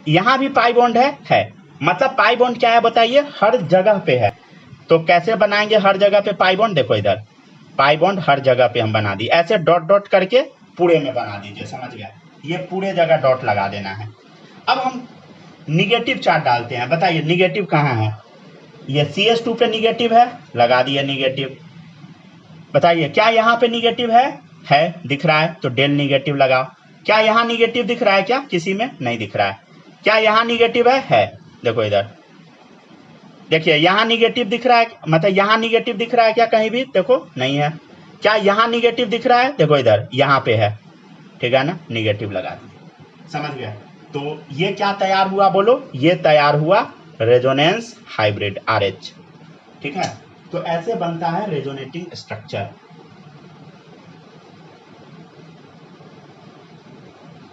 यहाँ भी पाई बॉन्ड है, मतलब पाई बॉन्ड क्या है बताइए, हर जगह पे है। तो कैसे बनाएंगे हर जगह पे पाई बॉन्ड, देखो इधर पाई बॉन्ड हर जगह पे हम बना दिए, ऐसे डॉट डॉट करके पूरे में बना दीजिए, समझ गया। ये पूरे जगह डॉट लगा देना है। अब हम निगेटिव चार्ज डालते हैं, बताइए निगेटिव कहाँ है, ये CH2 पे निगेटिव है, लगा दिया निगेटिव। बताइए क्या यहाँ पे निगेटिव है दिख रहा है, तो डेल निगेटिव लगाओ। क्या यहाँ निगेटिव दिख रहा है, क्या किसी में नहीं दिख रहा है। क्या यहाँ निगेटिव है, देखो इधर देखिए यहाँ निगेटिव दिख रहा है, मतलब यहाँ निगेटिव दिख रहा है क्या कहीं भी, देखो नहीं है। क्या यहाँ निगेटिव दिख रहा है, देखो इधर यहाँ पे है, ठीक है ना, निगेटिव लगा दीजिए, समझ गया। तो ये क्या तैयार हुआ बोलो, ये तैयार हुआ रेजोनेंस हाइब्रिड RH, ठीक है। तो ऐसे बनता है रेजोनेटिंग स्ट्रक्चर।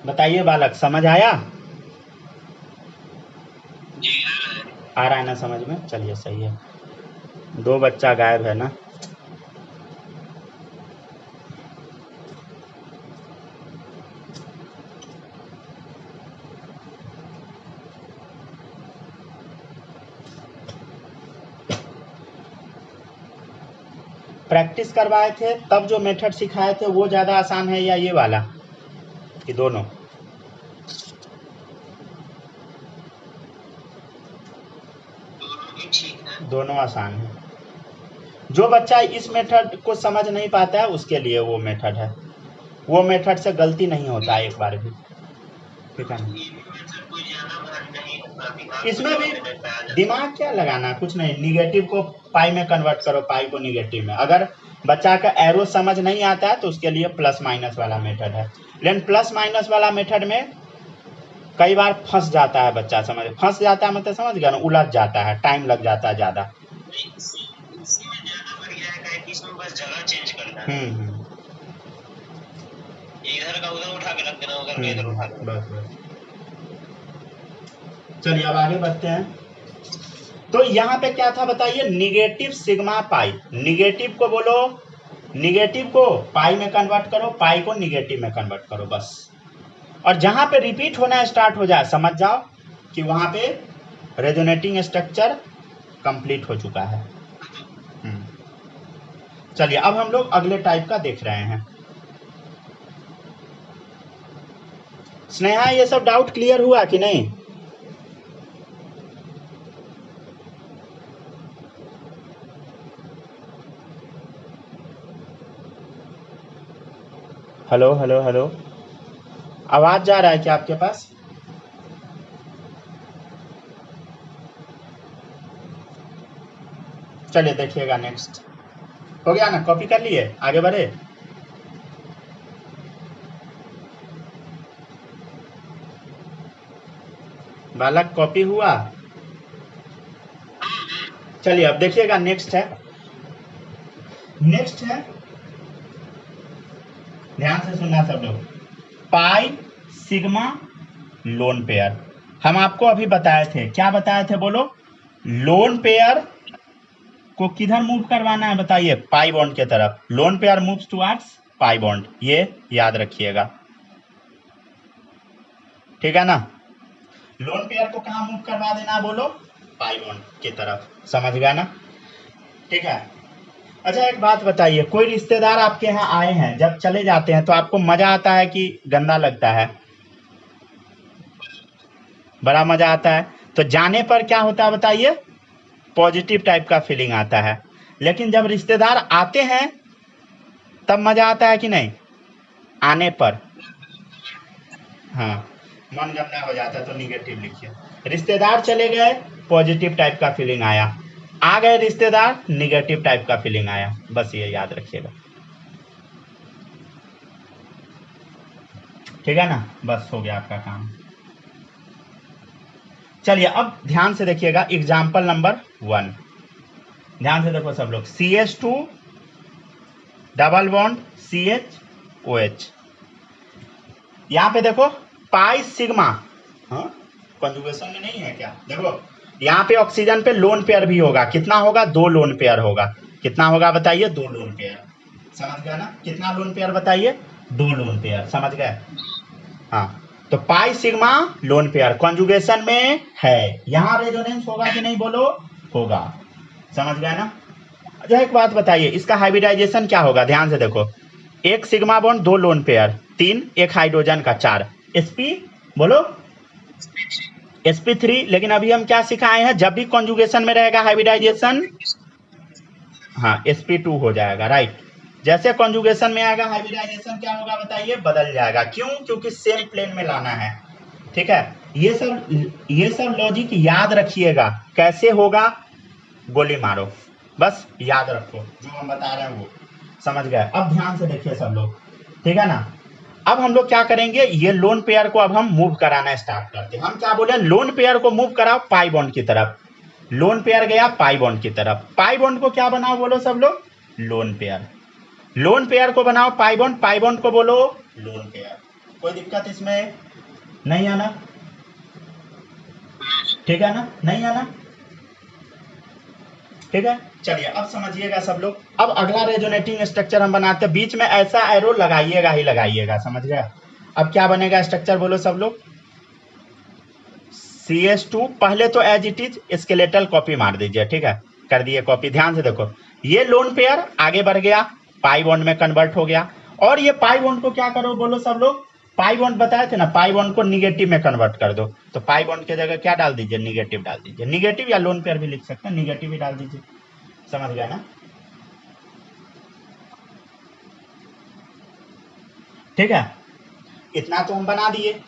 बताइए बालक, समझ आया, आ रहा है ना समझ में, चलिए सही है। 2 बच्चा गायब है ना। प्रैक्टिस करवाए थे तब जो मेथड सिखाए थे वो ज़्यादा आसान है या ये वाला, कि दोनों? दोनों आसान है। जो बच्चा इस मेथड को समझ नहीं पाता है उसके लिए वो मेथड है, वो मेथड से गलती नहीं होता एक बार भी, ठीक है। इसमें भी दिमाग क्या लगाना, कुछ नहीं, निगेटिव को पाई में कन्वर्ट करो, पाई को निगेटिव में। अगर बच्चा का एरो समझ नहीं आता है तो उसके लिए प्लस माइनस वाला मेथड है, लेकिन प्लस माइनस वाला मेथड में कई बार फंस जाता है बच्चा, समझ फंस जाता है मतलब समझ गया ना, उलझ जाता है, टाइम लग जाता है ज्यादा। इसमें बस जगह चेंज करना है, इधर का उधर उठा के रख देना, उधर का इधर उठा के। बस बस। चलिए अब आगे बढ़ते हैं। तो यहाँ पे क्या था बताइए, निगेटिव सिग्मा पाई। निगेटिव को बोलो, निगेटिव को पाई में कन्वर्ट करो, पाई को निगेटिव में कन्वर्ट करो, बस। और जहां पे रिपीट होना स्टार्ट हो जाए समझ जाओ कि वहां पे रेजोनेटिंग स्ट्रक्चर कंप्लीट हो चुका है। चलिए अब हम लोग अगले टाइप का देख रहे हैं। स्नेहा ये सब डाउट क्लियर हुआ कि नहीं? हेलो हेलो हेलो, आवाज जा रहा है क्या आपके पास? चलिए देखिएगा नेक्स्ट। हो गया ना, कॉपी कर लिए, आगे बढ़े। बालक कॉपी हुआ? चलिए अब देखिएगा नेक्स्ट है। नेक्स्ट है, ध्यान से सुनना सब लोग, पाई सिग्मा लोन पेयर। हम आपको अभी बताए थे, क्या बताए थे बोलो? लोन पेयर को किधर मूव करवाना है बताइए? पाई बॉन्ड के तरफ। Lone pair moves towards pi bond, ये याद रखिएगा, ठीक है ना। लोन पेयर को कहां मूव करवा देना बोलो? पाई बॉन्ड की तरफ, समझ गया ना, ठीक है। अच्छा एक बात बताइए, कोई रिश्तेदार आपके यहाँ आए हैं, जब चले जाते हैं तो आपको मजा आता है कि गंदा लगता है? बड़ा मजा आता है। तो जाने पर क्या होता है बताइए? पॉजिटिव टाइप का फीलिंग आता है। लेकिन जब रिश्तेदार आते हैं तब मजा आता है कि नहीं? आने पर हाँ, मन गंदा हो जाता है तो निगेटिव लिखिए। रिश्तेदार चले गए, पॉजिटिव टाइप का फीलिंग आया। आ गए रिश्तेदार, निगेटिव टाइप का फीलिंग आया। बस ये याद रखिएगा, ठीक है ना। बस हो गया आपका काम। चलिए अब ध्यान से देखिएगा एग्जाम्पल नंबर 1। ध्यान से देखो सब लोग, CH2 double bond CH OH। यहां पे देखो पाई सिग्मा, हाँ कंजुगेशन में नहीं है क्या? देखो यहाँ पे ऑक्सीजन पे लोन पेयर भी होगा। कितना होगा? 2 लोन पेयर होगा। कितना होगा बताइए? 2 लोन पेयर। समझ गया ना? कितना लोन पेयर बताइए? 2 लोन पेयर, समझ गए? हाँ, तो pi sigma lone pair conjugation में है। यहाँ रेजोनेंस होगा कि नहीं बोलो? होगा, समझ गया ना। अच्छा एक बात बताइए, इसका हाइब्रिडाइजेशन क्या होगा? ध्यान से देखो, 1 sigma bond 2 lone pair 3, 1 hydrogen का 4, sp बोलो sp3। लेकिन अभी हम क्या सिखाए हैं, जब भी कॉन्जुगेशन में रहेगा हाइब्रिडाइजेशन, हाँ sp2 हो जाएगा, राइट। जैसे कॉन्जुगेशन में आएगा हाइब्रिडाइजेशन क्या होगा बताइए? बदल जाएगा। क्यों? क्योंकि सेम प्लेन में लाना है, ठीक है। ये सब लॉजिक याद रखिएगा। कैसे होगा? गोली मारो, बस याद रखो जो हम बता रहे हैं वो, समझ गए। अब ध्यान से देखिए सब लोग, ठीक है ना। अब हम लोग क्या करेंगे, ये लोन पेयर को अब हम मूव कराना स्टार्ट करते हैं। हम क्या बोले? लोन पेयर को मूव कराओ पाई बॉन्ड की तरफ। लोन पेयर गया पाई बॉन्ड की तरफ। पाई बॉन्ड को क्या बनाओ बोलो सब लोग? Lone pair. लोन पेयर को बनाओ पाई बॉन्ड, पाई बॉन्ड को बोलो लोन पेयर। कोई दिक्कत इसमें नहीं आना, ठीक है ना? नहीं आना, ठीक है। चलिए अब समझिएगा सब लोग। अब अगला रेजोनेटिंग स्ट्रक्चर हम बनाते हैं। बीच में ऐसा एरो लगाइएगा ही लगाइएगा, समझ गए? अब क्या बनेगा स्ट्रक्चर बोलो सब लोग? CH2 पहले तो as it is skeletal copy मार दीजिए, ठीक है। कर दिए कॉपी। ध्यान से देखो, ये लोन पेयर आगे बढ़ गया, पाई बॉन्ड में कन्वर्ट हो गया। और ये पाई बॉन्ड को क्या करो बोलो सब लोग? पाई बॉन्ड बताए थे ना, पाई बॉन्ड को निगेटिव में कन्वर्ट कर दो। तो पाई बॉन्ड की जगह क्या डाल दीजिए? निगेटिव डाल दीजिए। निगेटिव या लोन पेयर भी लिख सकते हैं, निगेटिव ही डाल दीजिए, समझ गया ना, ठीक है। इतना तो हम बना दिए।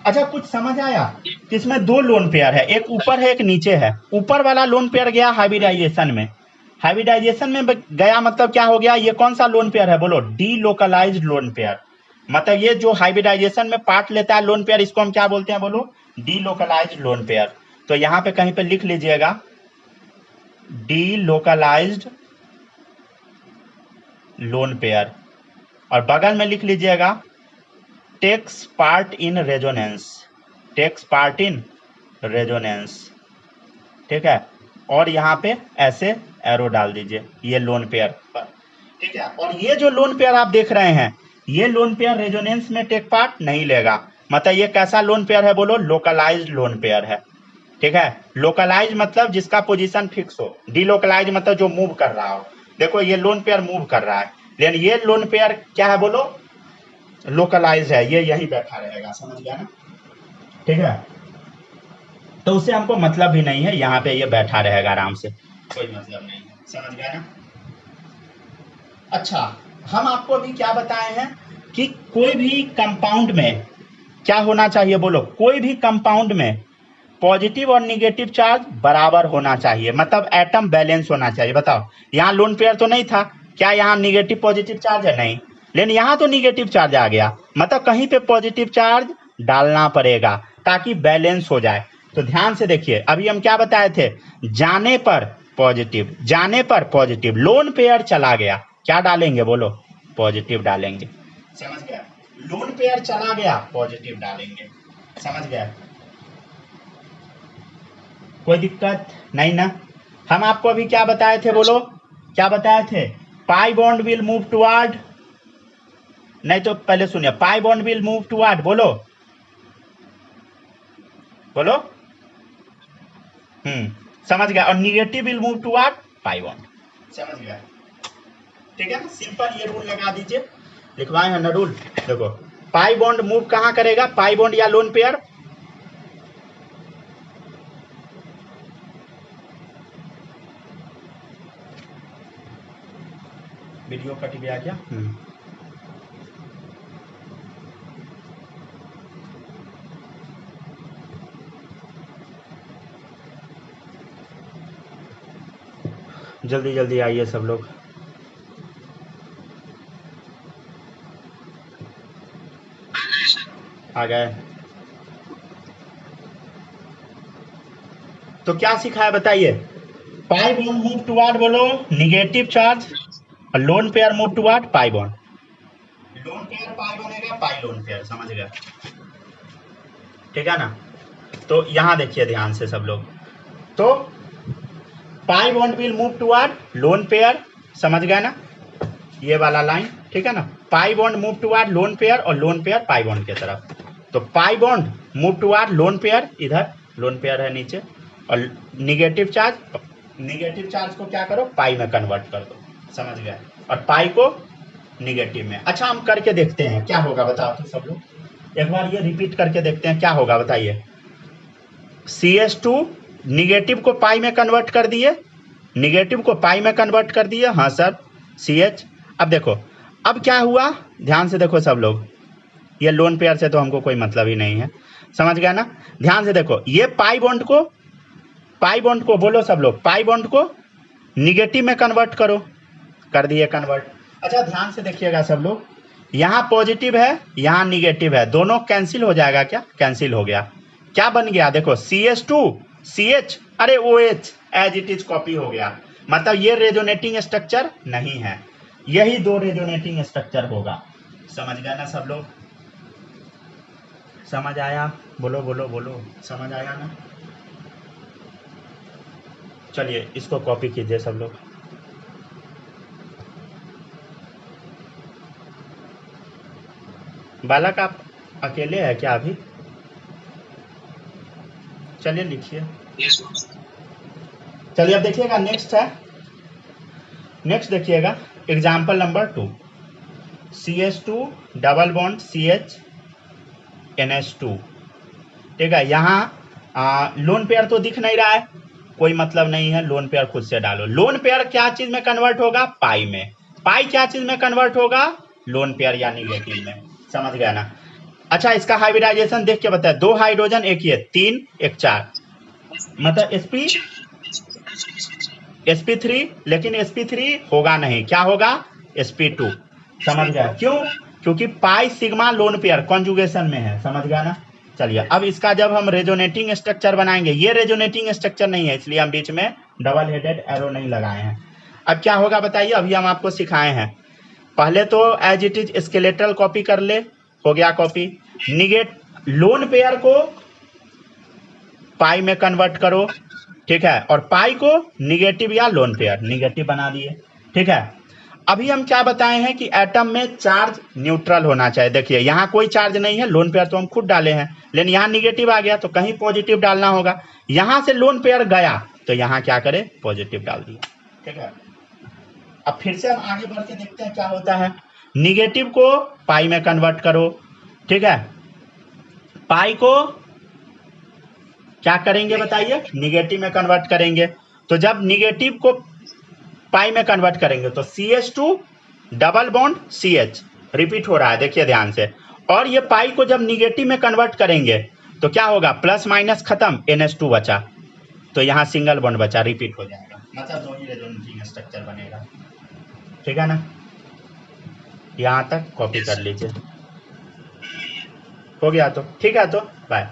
अच्छा कुछ समझ आया? इसमें 2 लोन पेयर है, एक ऊपर है एक नीचे है। ऊपर वाला लोन पेयर गया हाइब्रिडाइजेशन में। हाइब्रिडाइजेशन में गया मतलब क्या हो गया? ये कौन सा लोन पेयर है बोलो? Delocalized lone pair. मतलब ये जो हाइब्रिडाइजेशन में पार्ट लेता है लोन पेयर, इसको हम क्या बोलते हैं बोलो, डीलोकलाइज्ड लोन पेयर। तो यहां पे कहीं पे लिख लीजिएगा डीलोकलाइज्ड लोन पेयर, और बगल में लिख लीजिएगा takes part in resonance, takes part in resonance, ठीक है। और यहाँ पे ऐसे एरो डाल दीजिए ये लोन पेयर पर, ठीक है। और ये जो लोन पेयर आप देख रहे हैं, ये लोन पेयर रेजोनेंस में टेक पार्ट नहीं लेगा। मतलब ये कैसा लोन पेयर है बोलो, लोकलाइज्ड लोन पेयर है, ठीक है। लोकलाइज मतलब जिसका पोजीशन फिक्स हो, डीलोकलाइज मतलब जो मूव कर रहा हो। देखो ये लोन पेयर मूव कर रहा है, लेकिन ये लोन पेयर क्या है बोलो, लोकलाइज है, ये यहीं बैठा रहेगा, समझ गया ना, ठीक है। तो उससे हमको मतलब भी नहीं है, यहाँ पे ये बैठा रहेगा आराम से, कोई मतलब नहीं है, समझ गया ना। अच्छा, हम आपको अभी क्या बताए हैं कि कोई भी कंपाउंड में क्या होना चाहिए बोलो, कोई भी कंपाउंड में पॉजिटिव और निगेटिव चार्ज बराबर होना चाहिए, मतलब एटम बैलेंस होना चाहिए। बताओ यहाँ लोन पेयर तो नहीं था, क्या यहाँ निगेटिव पॉजिटिव चार्ज है, नहीं, लेकिन यहाँ तो निगेटिव चार्ज आ गया, मतलब कहीं पे पॉजिटिव चार्ज डालना पड़ेगा ताकि बैलेंस हो जाए। तो ध्यान से देखिए, अभी हम क्या बताए थे, जाने पर पॉजिटिव, जाने पर पॉजिटिव, लोन पेयर चला गया, क्या डालेंगे बोलो, पॉजिटिव डालेंगे, समझ गया। लोन पेयर चला गया, पॉजिटिव डालेंगे, समझ गया। कोई दिक्कत नहीं ना। हम आपको अभी क्या बताए थे बोलो, क्या बताए थे, pi bond will move toward, नहीं तो पहले सुनिए, pi bond will move toward, बोलो बोलो, समझ गया। और negative will move toward pi bond, समझ गया, ठीक है ना। सिंपल ये रूल लगा दीजिए, लिखवाए हैं ना रूल। देखो पाई बॉन्ड मूव कहां करेगा, पाई बॉन्ड या लोन पेयर, वीडियो कट गया क्या, जल्दी जल्दी आइए सब लोग। आ गए। तो क्या सीखा है बताइए, पाई बॉन्ड मूव टुवर्ड बोलो निगेटिव चार्ज, और lone pair move toward pi bond, lone pair pi बनेगा, पाई लोन पेयर, समझ गया, ठीक है ना। तो यहां देखिए ध्यान से सब लोग, तो pi bond will move toward lone pair, समझ गया ना, ये वाला लाइन, ठीक है ना। पाई bond move toward lone pair और लोन पेयर पाई बॉन्ड की तरफ। तो पाई bond move toward lone pair, इधर लोन पेयर है नीचे, और निगेटिव चार्ज को क्या करो, पाई में कन्वर्ट कर दो, समझ गया, और पाई को निगेटिव में। अच्छा हम करके देखते हैं क्या होगा, बताओ तो सब लोग, एक बार ये रिपीट करके देखते हैं क्या होगा, बताइए। CH2 निगेटिव को पाई में कन्वर्ट कर दिए, निगेटिव को पाई में कन्वर्ट कर दिए, हाँ सर CH। अब देखो अब क्या हुआ, ध्यान से देखो सब लोग, ये लोन पेयर से तो हमको कोई मतलब ही नहीं है, समझ गया ना। ध्यान से देखो, ये पाई बॉन्ड को बोलो सब लोग, पाई बॉन्ड को निगेटिव में कन्वर्ट करो, कर दिए कन्वर्ट। अच्छा ध्यान से देखिएगा सब लोग, यहाँ पॉजिटिव है यहाँ निगेटिव है, दोनों कैंसिल हो जाएगा, क्या कैंसिल हो गया, क्या बन गया देखो CH2 CH, अरे OH as it is copy हो गया, मतलब ये रेजोनेटिंग स्ट्रक्चर नहीं है, यही दो रेजोनेटिंग स्ट्रक्चर होगा, समझ गया ना सब लोग, समझ आया, बोलो बोलो बोलो, समझ आया ना। चलिए इसको कॉपी कीजिए सब लोग, बालक आप अकेले हैं क्या अभी, चलिए लिखिए। चलिए अब देखिएगा, नेक्स्ट है, नेक्स्ट देखिएगा example number 2, CH2 double bond CH NH2, ठीक है। यहाँ लोन पेयर तो दिख नहीं रहा है, कोई मतलब नहीं है, लोन पेयर खुद से डालो। लोन पेयर क्या चीज में कन्वर्ट होगा, पाई में, पाई क्या चीज में कन्वर्ट होगा, लोन पेयर या निगेटिव में, समझ गया ना। अच्छा इसका हाइब्रिडाइजेशन देख के बताया, 2 हाइड्रोजन एक ही है, 3 1 4, मतलब sp3, लेकिन sp3 होगा नहीं, क्या होगा sp2, समझ गया, क्यों, क्योंकि pi sigma lone pair conjugation में है, समझ गया ना। चलिए अब इसका जब हम रेजोनेटिंग स्ट्रक्चर बनाएंगे, ये रेजोनेटिंग स्ट्रक्चर नहीं है इसलिए हम बीच में डबल हेडेड एरो नहीं लगाए हैं। अब क्या होगा बताइए, अभी हम आपको सिखाए हैं। पहले तो as it is skeletal copy कर ले, हो गया कॉपी। निगेट लोन पेयर को पाई में कन्वर्ट करो, ठीक है, और पाई को निगेटिव या लोन पेयर निगेटिव बना दिए, ठीक है। अभी हम क्या बताए हैं कि एटम में चार्ज न्यूट्रल होना चाहिए। देखिए यहाँ कोई चार्ज नहीं है, लोन पेयर तो हम खुद डाले हैं, लेकिन यहाँ निगेटिव आ गया तो कहीं पॉजिटिव डालना होगा। यहाँ से लोन पेयर गया तो यहाँ क्या करे, पॉजिटिव डाल दिया, ठीक है। अब फिर से हम आगे बढ़ के देखते हैं क्या होता है। निगेटिव को पाई में कन्वर्ट करो, ठीक है, पाई को क्या करेंगे बताइए, निगेटिव में कन्वर्ट करेंगे। तो जब निगेटिव को पाई में कन्वर्ट करेंगे तो CH2 double bond CH repeat हो रहा है, देखिए ध्यान से। और ये पाई को जब निगेटिव में कन्वर्ट करेंगे तो क्या होगा, प्लस माइनस खत्म, NH2 बचा, तो यहाँ सिंगल बॉन्ड बचा, रिपीट हो जाएगा, मतलब दो ही रेजोनेटिंग स्ट्रक्चर बनेगा, ठीक है ना। यहाँ तक कॉपी कर लीजिए, हो गया तो ठीक है, तो बाय।